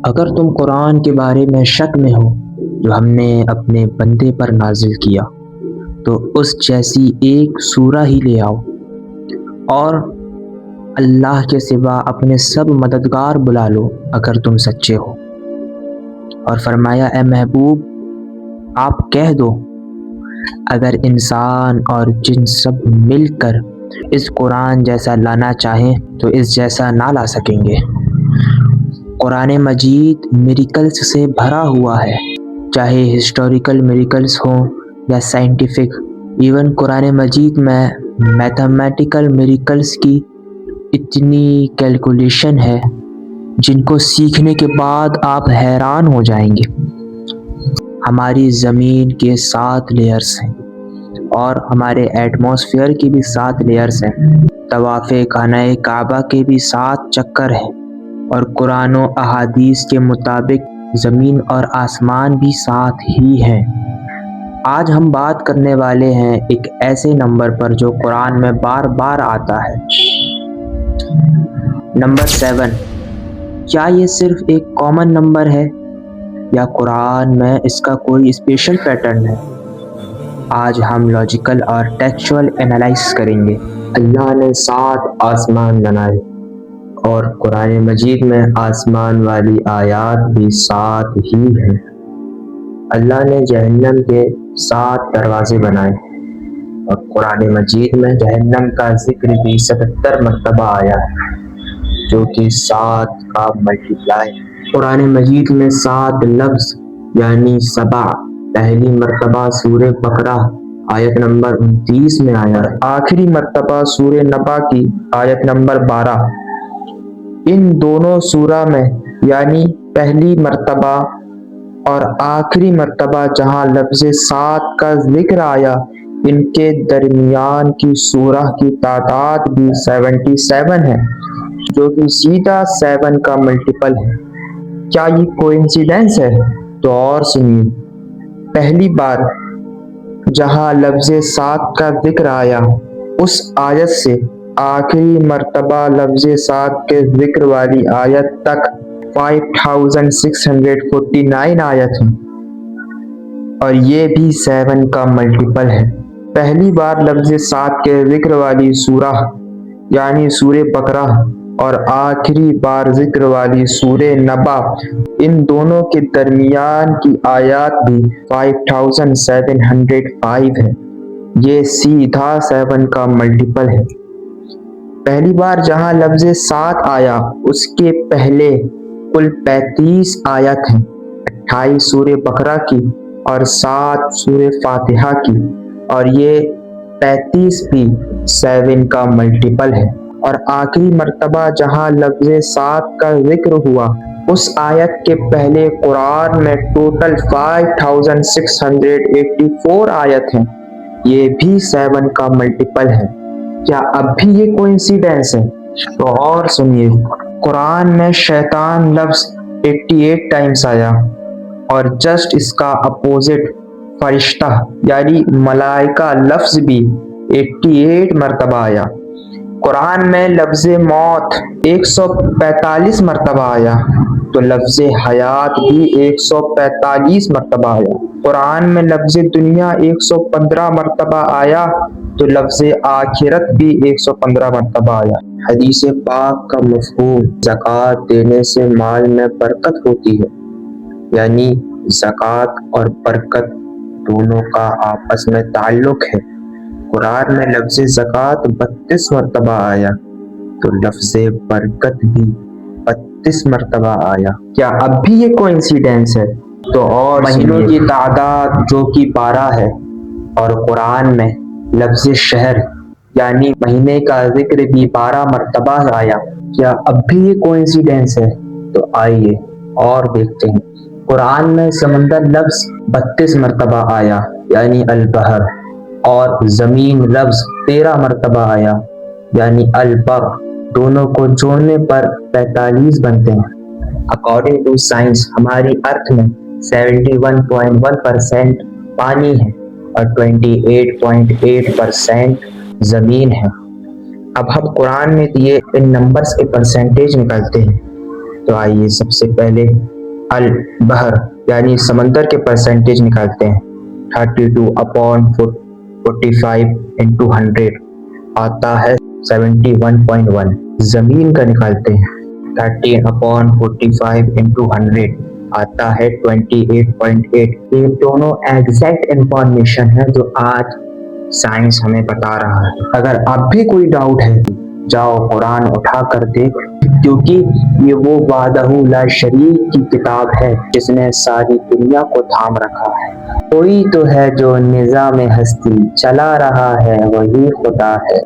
اگر تم قرآن کے بارے میں شک میں ہو جو ہم نے اپنے بندے پر نازل کیا تو اس جیسی ایک سورہ ہی لے آؤ اور اللہ کے سوا اپنے سب مددگار بلا لو اگر تم سچے ہو۔ اور فرمایا اے محبوب آپ کہہ دو اگر انسان اور جن سب مل کر اس قرآن جیسا لانا چاہیں تو اس جیسا نہ لا سکیں گے۔ قرآن مجید میریکلز سے بھرا ہوا ہے، چاہے ہسٹوریکل میریکلز ہوں یا سائنٹیفک۔ ایون قرآن مجید میں میتھمیٹیکل میریکلز کی اتنی کیلکولیشن ہے جن کو سیکھنے کے بعد آپ حیران ہو جائیں گے۔ ہماری زمین کے 7 لیئرز ہیں اور ہمارے ایٹماسفیئر کی بھی 7 لیئرز ہیں۔ طواف خانہ کعبہ کے بھی 7 چکر ہیں اور قرآن و احادیث کے مطابق زمین اور آسمان بھی 7 ہی ہیں۔ آج ہم بات کرنے والے ہیں ایک ایسے نمبر پر جو قرآن میں بار بار آتا ہے۔ نمبر 7۔ کیا یہ صرف ایک کامن نمبر ہے یا قرآن میں اس کا کوئی اسپیشل پیٹرن ہے؟ آج ہم لاجیکل اور ٹیکسچوئل انالائز کریں گے۔ اللہ نے 7 آسمان بنائے اور قرآن مجید میں آسمان والی آیات بھی 7 ہی ہیں۔ اللہ نے جہنم کے 7 دروازے بنائے اور قرآن مجید میں جہنم کا ذکر بھی 77 مرتبہ آیا ہے جو کہ 7 کا ملٹیپلائی۔ قرآن مجید میں 7 لفظ یعنی 7 پہلی مرتبہ سورہ بقرہ آیت نمبر 29 میں آیا ہے، آخری مرتبہ سورہ نبا کی آیت نمبر 12۔ ان دونوں سورہ میں یعنی پہلی مرتبہ اور آخری مرتبہ جہاں لفظ 7 کا ذکر آیا، ان کے درمیان کی سورہ کی تعداد بھی 77 ہے جو کہ سیدھا 7 کا ملٹیپل ہے۔ کیا یہ کوئنسیڈنس ہے؟ تو اور سنیے، پہلی بار جہاں لفظ 7 کا ذکر آیا اس آیت سے آخری مرتبہ لفظ 7 کے ذکر والی آیت تک 5649 آیت ہیں اور یہ بھی 7 کا ملٹیپل ہے۔ پہلی بار لفظ 7 کے ذکر والی سورہ یعنی سورہ بقرہ اور آخری بار ذکر والی سورہ نبا، ان دونوں کے درمیان کی آیات بھی 5705 ہے۔ یہ سیدھا 7 کا ملٹیپل ہے۔ پہلی بار جہاں لفظ 7 آیا اس کے پہلے کل 35 آیات ہیں، 28 سورہ بقرہ کی اور 7 سورہ فاتحہ کی، اور یہ 35 بھی 7 کا ملٹیپل ہے۔ اور آخری مرتبہ جہاں لفظ 7 کا ذکر ہوا اس آیت کے پہلے قرآن میں ٹوٹل 5684 آیت ہیں، یہ بھی 7 کا ملٹیپل ہے۔ کیا اب بھی یہ کوئنسیڈنس ہے؟ تو اور سنیے، قرآن میں شیطان لفظ 88 ٹائمز آیا اور جسٹ اس کا اپوزٹ فرشتہ یعنی ملائکہ لفظ بھی 88 مرتبہ آیا۔ قرآن میں لفظ موت 145 مرتبہ آیا تو لفظ حیات بھی 145 مرتبہ آیا۔ قرآن میں لفظ دنیا 115 مرتبہ آیا تو لفظ آخرت بھی 115 مرتبہ آیا۔ حدیث پاک کا مفہوم زکوٰۃ دینے سے مال میں برکت ہوتی ہے، یعنی زکوٰۃ اور برکت دونوں کا آپس میں تعلق ہے۔ قرآن میں لفظ زکوٰۃ 32 مرتبہ آیا تو لفظ برکت بھی 32 مرتبہ آیا۔ کیا اب بھی یہ کوئنسیڈنس ہے؟ تو اور مہینوں کی تعداد جو کہ 12 ہے اور قرآن میں لفظ شہر یعنی مہینے کا ذکر بھی 12 مرتبہ آیا۔ کیا اب بھی یہ کوئنسیڈنس ہے؟ تو آئیے اور دیکھتے ہیں۔ قرآن میں سمندر لفظ 32 مرتبہ آیا یعنی البحر، اور زمین لفظ 13 مرتبہ آیا یعنی البر، دونوں کو جوڑنے پر 45 بنتے ہیں۔ اکارڈنگ ٹو سائنس ہماری ارتھ میں 71.1% پانی ہے اور 28.8% زمین ہے۔ اب ہم قرآن میں دیے ان نمبرز کے پرسنٹیج نکالتے ہیں۔ تو آئیے سب سے پہلے البحر یعنی سمندر کے پرسنٹیج نکالتے ہیں 32/45 into 100 آتا ہے 71.1. زمین کا نکالتے ہیں 13/45 into 100 آتا ہے 28.8. یہ دونوں ایگزیکٹ انفارمیشن ہے جو آج سائنس ہمیں بتا رہا ہے. اگر اب بھی کوئی ڈاؤٹ ہے جاؤ قرآن اٹھا کر دیکھ، کیونکہ یہ وہ وحدہ لا شریک کی کتاب ہے جس نے ساری دنیا کو تھام رکھا ہے. کوئی تو ہے جو نظام ہستی چلا رہا ہے، وہی خدا ہے.